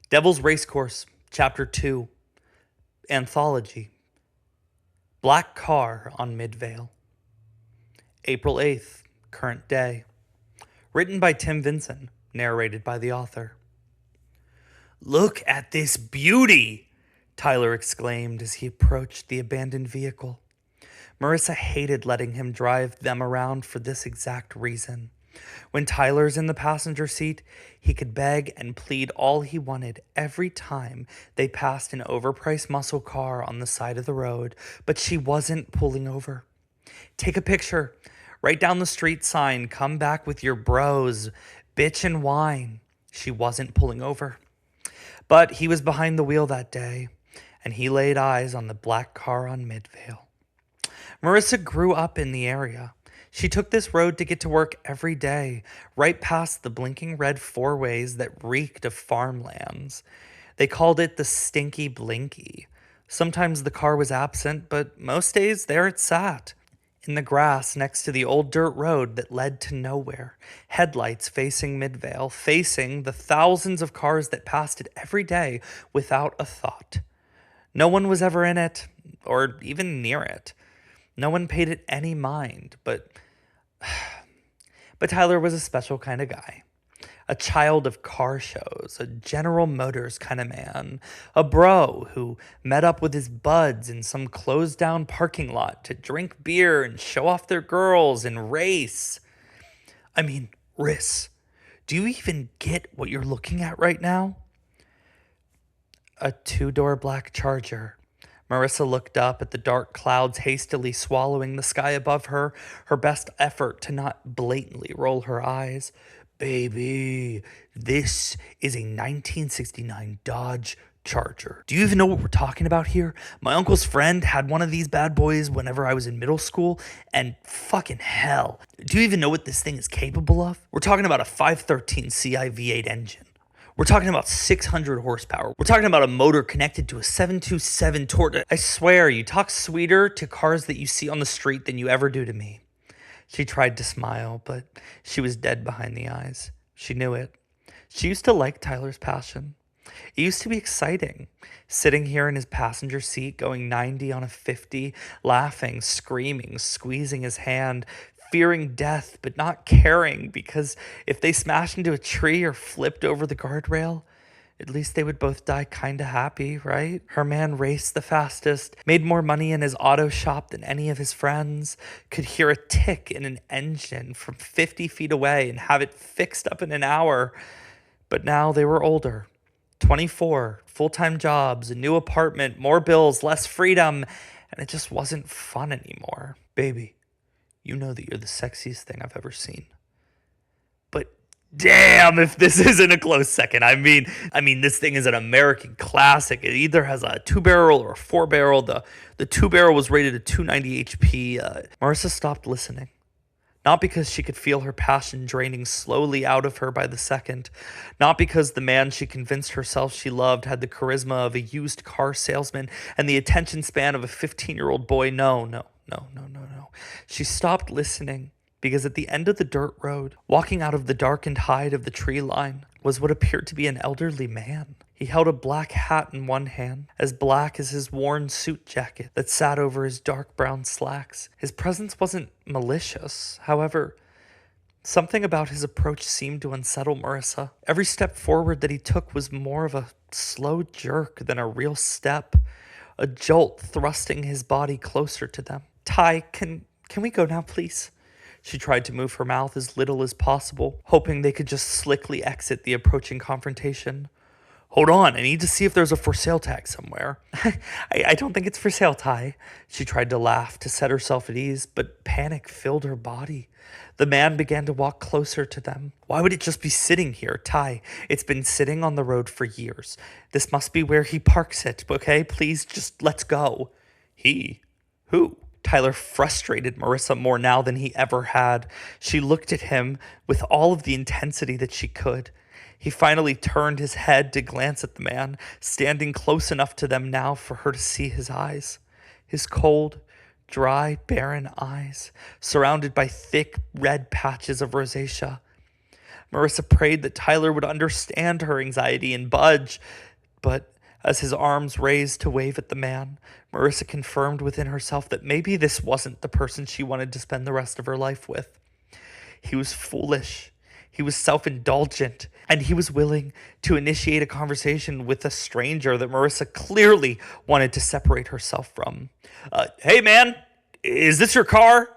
Devil's Racecourse, Chapter 2, Anthology, Black Car on Midvale, April 8th, current day. Written by Tim Vinson, narrated by the author. "Look at this beauty!" Tyler exclaimed as he approached the abandoned vehicle. Marissa hated letting him drive them around for this exact reason. When Tyler's in the passenger seat, he could beg and plead all he wanted every time they passed an overpriced muscle car on the side of the road, but she wasn't pulling over. "Take a picture. Write down the street sign. Come back with your bros. Bitch and whine." She wasn't pulling over. But he was behind the wheel that day, and he laid eyes on the black car on Midvale. Marissa grew up in the area. She took this road to get to work every day, right past the blinking red four-ways that reeked of farmlands. They called it the Stinky Blinky. Sometimes the car was absent, but most days there it sat, in the grass next to the old dirt road that led to nowhere, headlights facing Midvale, facing the thousands of cars that passed it every day without a thought. No one was ever in it, or even near it. No one paid it any mind, but Tyler was a special kind of guy. A child of car shows, a General Motors kind of man, a bro who met up with his buds in some closed-down parking lot to drink beer and show off their girls and race. I mean, Riss, do you even get what you're looking at right now? A two-door black Charger. Marissa looked up at the dark clouds hastily swallowing the sky above her, her best effort to not blatantly roll her eyes. "Baby, this is a 1969 Dodge Charger. Do you even know what we're talking about here? My uncle's friend had one of these bad boys whenever I was in middle school, and fucking hell, do you even know what this thing is capable of? We're talking about a 513 CI V8 engine. We're talking about 600 horsepower. We're talking about a motor connected to a 727 torque. I swear, you talk sweeter to cars that you see on the street than you ever do to me." She tried to smile, but she was dead behind the eyes. She knew it. She used to like Tyler's passion. It used to be exciting, sitting here in his passenger seat, going 90 on a 50, laughing, screaming, squeezing his hand, fearing death, but not caring, because if they smashed into a tree or flipped over the guardrail, at least they would both die kinda happy, right? Her man raced the fastest, made more money in his auto shop than any of his friends, could hear a tick in an engine from 50 feet away and have it fixed up in an hour. But now they were older. 24, full-time jobs, a new apartment, more bills, less freedom, and it just wasn't fun anymore. "Baby, you know that you're the sexiest thing I've ever seen. But damn if this isn't a close second. I mean, this thing is an American classic. It either has a 2-barrel or a 4-barrel. The 2-barrel was rated at 290 HP. Marissa stopped listening. Not because she could feel her passion draining slowly out of her by the second. Not because the man she convinced herself she loved had the charisma of a used car salesman and the attention span of a 15-year-old boy. No. She stopped listening because at the end of the dirt road, walking out of the darkened hide of the tree line, was what appeared to be an elderly man. He held a black hat in one hand, as black as his worn suit jacket that sat over his dark brown slacks. His presence wasn't malicious. However, something about his approach seemed to unsettle Marissa. Every step forward that he took was more of a slow jerk than a real step, a jolt thrusting his body closer to them. "Ty, can we go now, please?" She tried to move her mouth as little as possible, hoping they could just slickly exit the approaching confrontation. "Hold on, I need to see if there's a for sale tag somewhere." I don't think it's for sale, Ty. She tried to laugh to set herself at ease, but panic filled her body. The man began to walk closer to them. "Why would it just be sitting here, Ty? It's been sitting on the road for years. This must be where he parks it, okay? Please, just let's go." "He? Who?" Tyler frustrated Marissa more now than he ever had. She looked at him with all of the intensity that she could. He finally turned his head to glance at the man, standing close enough to them now for her to see his eyes. His cold, dry, barren eyes, surrounded by thick red patches of rosacea. Marissa prayed that Tyler would understand her anxiety and budge, but as his arms raised to wave at the man, Marissa confirmed within herself that maybe this wasn't the person she wanted to spend the rest of her life with. He was foolish, he was self-indulgent, and he was willing to initiate a conversation with a stranger that Marissa clearly wanted to separate herself from. Hey man, is this your car?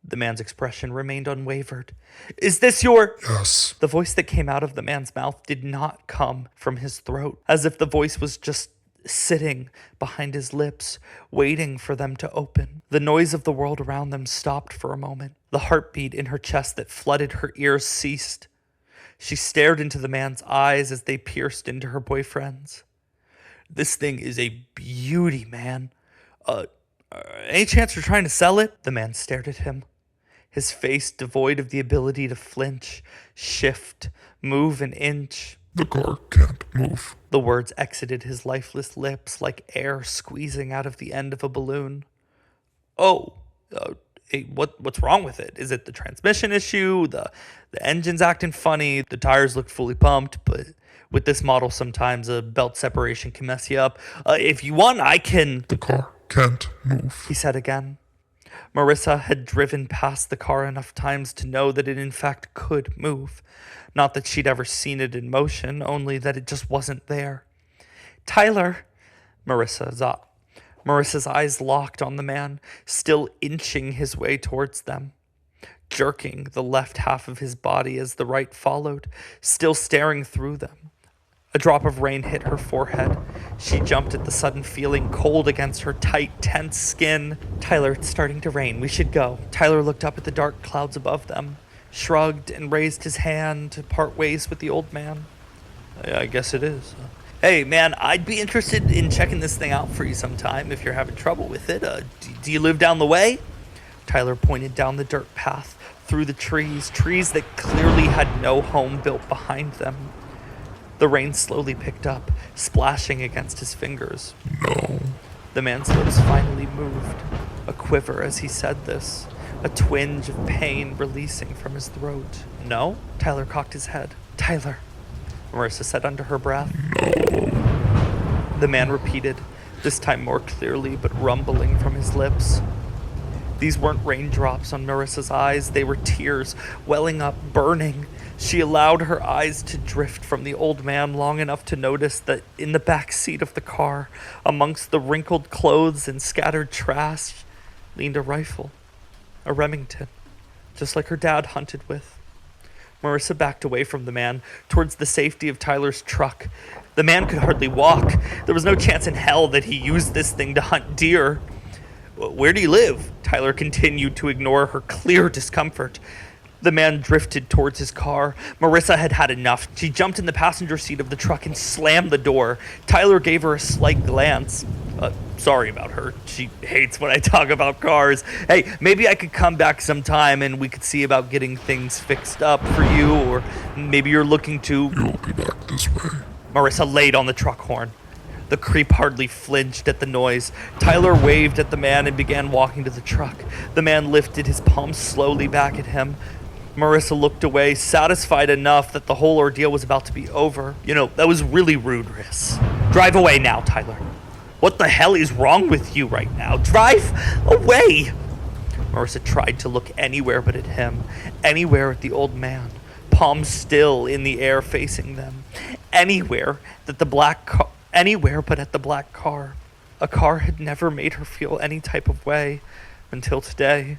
The man's expression remained unwavered. Is this your... Yes. The voice that came out of the man's mouth did not come from his throat, as if the voice was just sitting behind his lips, waiting for them to open. The noise of the world around them stopped for a moment. The heartbeat in her chest that flooded her ears ceased. She stared into the man's eyes as they pierced into her boyfriend's. This thing is a beauty, man. Any chance you're trying to sell it? The man stared at him, his face devoid of the ability to flinch, shift, move an inch. The car can't move. The words exited his lifeless lips like air squeezing out of the end of a balloon. Oh, hey, what's wrong with it? Is it the transmission issue? The engine's acting funny? The tires look fully pumped, but with this model, sometimes a belt separation can mess you up. If you want, I can... The car can't move, he said again. Marissa had driven past the car enough times to know that it in fact could move. Not that she'd ever seen it in motion, only that it just wasn't there. Tyler, Marissa's eyes locked on the man, still inching his way towards them, jerking the left half of his body as the right followed, still staring through them. A drop of rain hit her forehead. She jumped at the sudden feeling cold against her tight, tense skin. Tyler, it's starting to rain. We should go. Tyler looked up at the dark clouds above them, shrugged and raised his hand to part ways with the old man. I guess it is. Hey, man, I'd be interested in checking this thing out for you sometime if you're having trouble with it. Do you live down the way? Tyler pointed down the dirt path, through the trees that clearly had no home built behind them. The rain slowly picked up, splashing against his fingers. No. The man's lips finally moved, a quiver as he said this, a twinge of pain releasing from his throat. No? Tyler cocked his head. Tyler, Marissa said under her breath. No. The man repeated, this time more clearly but rumbling from his lips. These weren't raindrops on Marissa's eyes, they were tears, welling up, burning. She allowed her eyes to drift from the old man long enough to notice that in the back seat of the car, amongst the wrinkled clothes and scattered trash, leaned a rifle, a Remington, just like her dad hunted with. Marissa backed away from the man, towards the safety of Tyler's truck. The man could hardly walk. There was no chance in hell that he used this thing to hunt deer. Where do you live? Tyler continued to ignore her clear discomfort. The man drifted towards his car. Marissa had had enough. She jumped in the passenger seat of the truck and slammed the door. Tyler gave her a slight glance. Sorry about her. She hates when I talk about cars. Hey, maybe I could come back sometime and we could see about getting things fixed up for you, or maybe you're looking to... You'll be back this way. Marissa laid on the truck horn. The creep hardly flinched at the noise. Tyler waved at the man and began walking to the truck. The man lifted his palms slowly back at him. Marissa looked away, satisfied enough that the whole ordeal was about to be over. That was really rude, Riss. Drive away now, Tyler. What the hell is wrong with you right now? Drive away! Marissa tried to look anywhere but at him, anywhere at the old man, palms still in the air facing them, anywhere but at the black car. A car had never made her feel any type of way until today.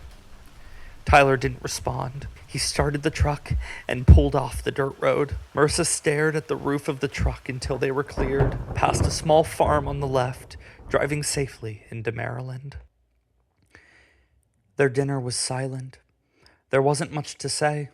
Tyler didn't respond. He started the truck and pulled off the dirt road. Marissa stared at the roof of the truck until they were cleared, past a small farm on the left, driving safely into Maryland. Their dinner was silent. There wasn't much to say.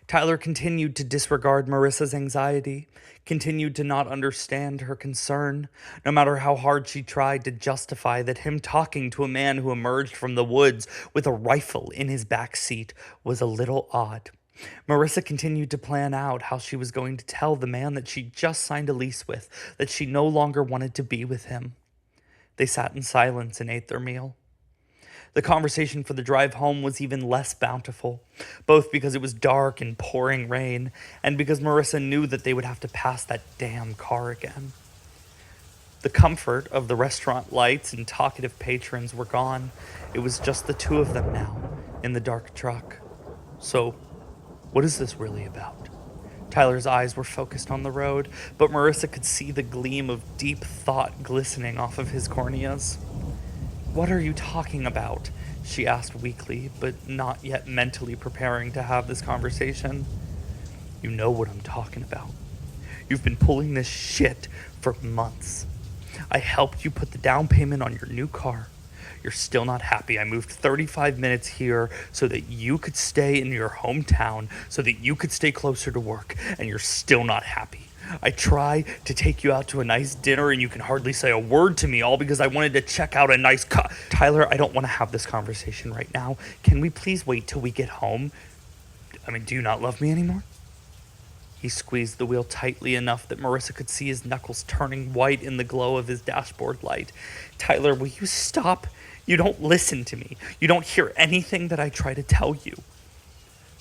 Tyler continued to disregard Marissa's anxiety, continued to not understand her concern, no matter how hard she tried to justify that him talking to a man who emerged from the woods with a rifle in his back seat was a little odd. Marissa continued to plan out how she was going to tell the man that she just signed a lease with that she no longer wanted to be with him. They sat in silence and ate their meal. The conversation for the drive home was even less bountiful, both because it was dark and pouring rain, and because Marissa knew that they would have to pass that damn car again. The comfort of the restaurant lights and talkative patrons were gone. It was just the two of them now, in the dark truck. So, what is this really about? Tyler's eyes were focused on the road, but Marissa could see the gleam of deep thought glistening off of his corneas. "What are you talking about?" she asked weakly, but not yet mentally preparing to have this conversation. "You know what I'm talking about. You've been pulling this shit for months. I helped you put the down payment on your new car. You're still not happy. I moved 35 minutes here so that you could stay in your hometown, so that you could stay closer to work, and you're still not happy. I try to take you out to a nice dinner and you can hardly say a word to me, all because I wanted to check out a nice Tyler, I don't want to have this conversation right now. Can we please wait till we get home? Do you not love me anymore?" He squeezed the wheel tightly enough that Marissa could see his knuckles turning white in the glow of his dashboard light. "Tyler, will you stop? You don't listen to me. You don't hear anything that I try to tell you."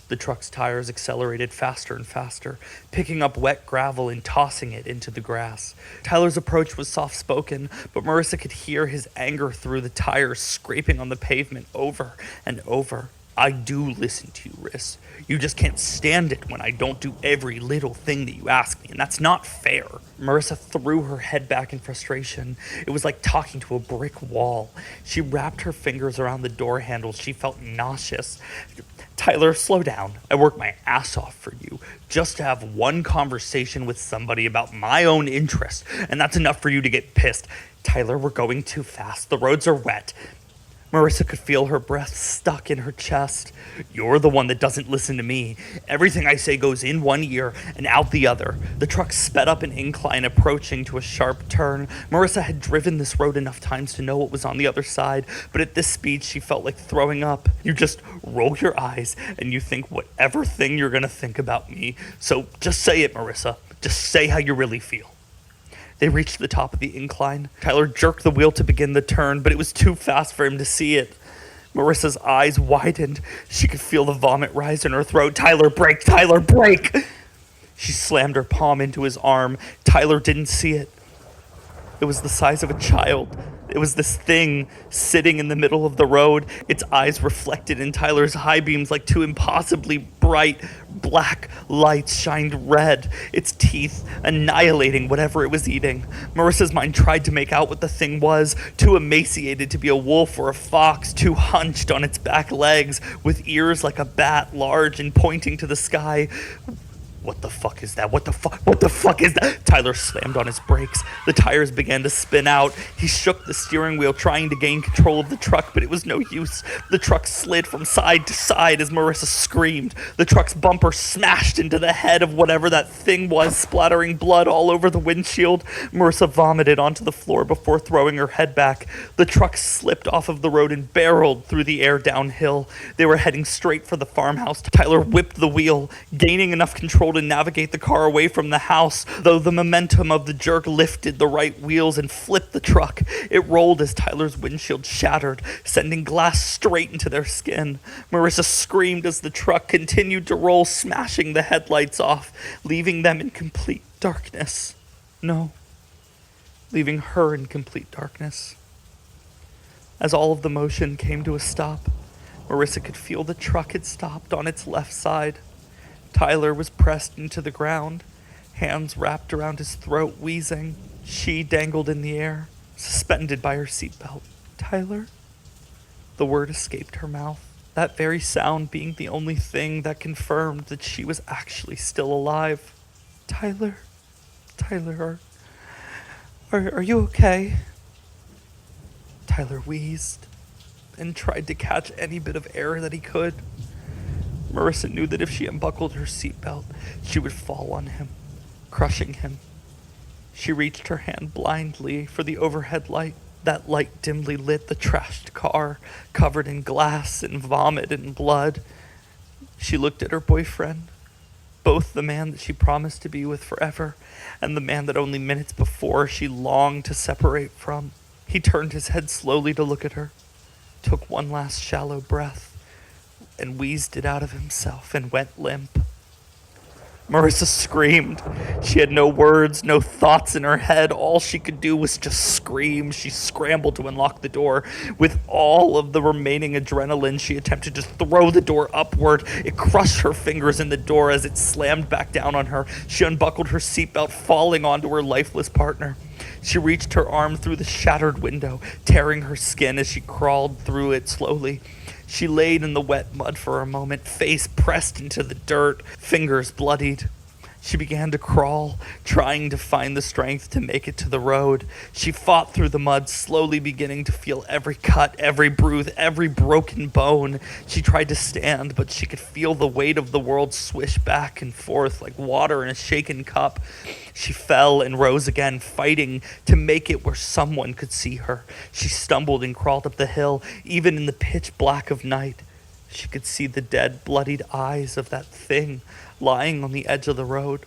The truck's tires accelerated faster and faster, picking up wet gravel and tossing it into the grass. Tyler's approach was soft-spoken, but Marissa could hear his anger through the tires scraping on the pavement over and over. "I do listen to you, Riss. You just can't stand it when I don't do every little thing that you ask me, and that's not fair." Marissa threw her head back in frustration. It was like talking to a brick wall. She wrapped her fingers around the door handles. She felt nauseous. "Tyler, slow down. I work my ass off for you, just to have one conversation with somebody about my own interest, and that's enough for you to get pissed. Tyler, we're going too fast. The roads are wet." Marissa could feel her breath stuck in her chest. "You're the one that doesn't listen to me. Everything I say goes in one ear and out the other." The truck sped up an incline, approaching to a sharp turn. Marissa had driven this road enough times to know what was on the other side, but at this speed she felt like throwing up. "You just roll your eyes and you think whatever thing you're gonna think about me. So just say it, Marissa. Just say how you really feel." They reached the top of the incline. Tyler jerked the wheel to begin the turn, but it was too fast for him to see it. Marissa's eyes widened. She could feel the vomit rise in her throat. "Tyler, brake! Tyler, brake!" She slammed her palm into his arm. Tyler didn't see it. It was the size of a child. It was this thing sitting in the middle of the road, its eyes reflected in Tyler's high beams like two impossibly bright black lights shined red, its teeth annihilating whatever it was eating. Marissa's mind tried to make out what the thing was, too emaciated to be a wolf or a fox, too hunched on its back legs, with ears like a bat, large and pointing to the sky. "What the fuck is that? What the fuck is that?" Tyler slammed on his brakes. The tires began to spin out. He shook the steering wheel, trying to gain control of the truck, but it was no use. The truck slid from side to side as Marissa screamed. The truck's bumper smashed into the head of whatever that thing was, splattering blood all over the windshield. Marissa vomited onto the floor before throwing her head back. The truck slipped off of the road and barreled through the air downhill. They were heading straight for the farmhouse. Tyler whipped the wheel, gaining enough control to navigate the car away from the house, though the momentum of the jerk lifted the right wheels and flipped the truck. It rolled as Tyler's windshield shattered, sending glass straight into their skin. Marissa screamed as the truck continued to roll, smashing the headlights off, leaving them in complete darkness. No, leaving her in complete darkness. As all of the motion came to a stop, Marissa could feel the truck had stopped on its left side. Tyler was pressed into the ground, hands wrapped around his throat, wheezing. She dangled in the air, suspended by her seatbelt. "Tyler?" The word escaped her mouth, that very sound being the only thing that confirmed that she was actually still alive. "Tyler? Tyler, are you okay?" Tyler wheezed and tried to catch any bit of air that he could. Marissa knew that if she unbuckled her seatbelt, she would fall on him, crushing him. She reached her hand blindly for the overhead light. That light dimly lit the trashed car, covered in glass and vomit and blood. She looked at her boyfriend, both the man that she promised to be with forever and the man that only minutes before she longed to separate from. He turned his head slowly to look at her. took one last shallow breath, and wheezed it out of himself and went limp. Marissa screamed. She had no words, no thoughts in her head. All she could do was just scream. She scrambled to unlock the door. With all of the remaining adrenaline, she attempted to throw the door upward. It crushed her fingers in the door as it slammed back down on her. She unbuckled her seatbelt, falling onto her lifeless partner. She reached her arm through the shattered window, tearing her skin as she crawled through it slowly. She laid in the wet mud for a moment, face pressed into the dirt, fingers bloodied. She began to crawl, trying to find the strength to make it to the road. She fought through the mud, slowly beginning to feel every cut, every bruise, every broken bone. She tried to stand, but she could feel the weight of the world swish back and forth like water in a shaken cup. She fell and rose again, fighting to make it where someone could see her. She stumbled and crawled up the hill, even in the pitch black of night. She could see the dead, bloodied eyes of that thing lying on the edge of the road,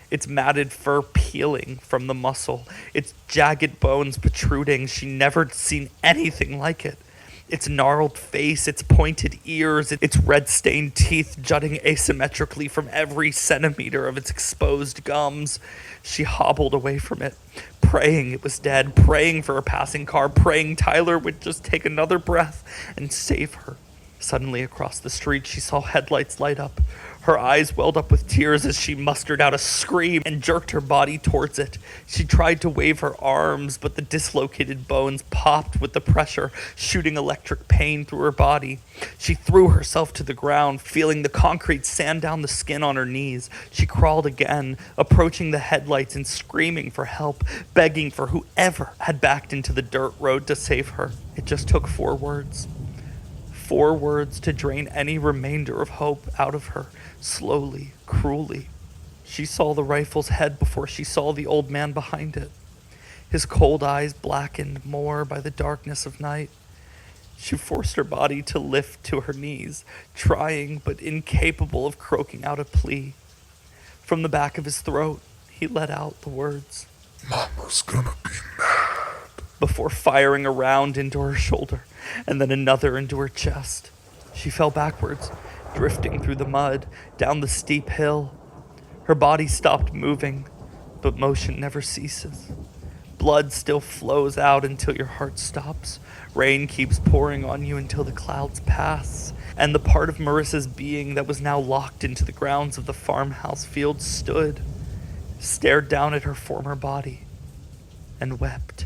its matted fur peeling from the muscle, its jagged bones protruding. She never seen anything like it. Its gnarled face, its pointed ears, its red-stained teeth jutting asymmetrically from every centimeter of its exposed gums. She hobbled away from it, praying it was dead, praying for a passing car, praying Tyler would just take another breath and save her. Suddenly, across the street, she saw headlights light up. Her eyes welled up with tears as she mustered out a scream and jerked her body towards it. She tried to wave her arms, but the dislocated bones popped with the pressure, shooting electric pain through her body. She threw herself to the ground, feeling the concrete sand down the skin on her knees. She crawled again, approaching the headlights and screaming for help, begging for whoever had backed into the dirt road to save her. It just took 4 words. 4 words to drain any remainder of hope out of her, slowly, cruelly. She saw the rifle's head before she saw the old man behind it, his cold eyes blackened more by the darkness of night. She forced her body to lift to her knees, trying but incapable of croaking out a plea. From the back of his throat, he let out the words, Mama's gonna be mad. Before firing a round into her shoulder and then another into her chest. She fell backwards, drifting through the mud, down the steep hill. Her body stopped moving, but motion never ceases. Blood still flows out until your heart stops. Rain keeps pouring on you until the clouds pass. And the part of Marissa's being that was now locked into the grounds of the farmhouse field stood, stared down at her former body, and wept.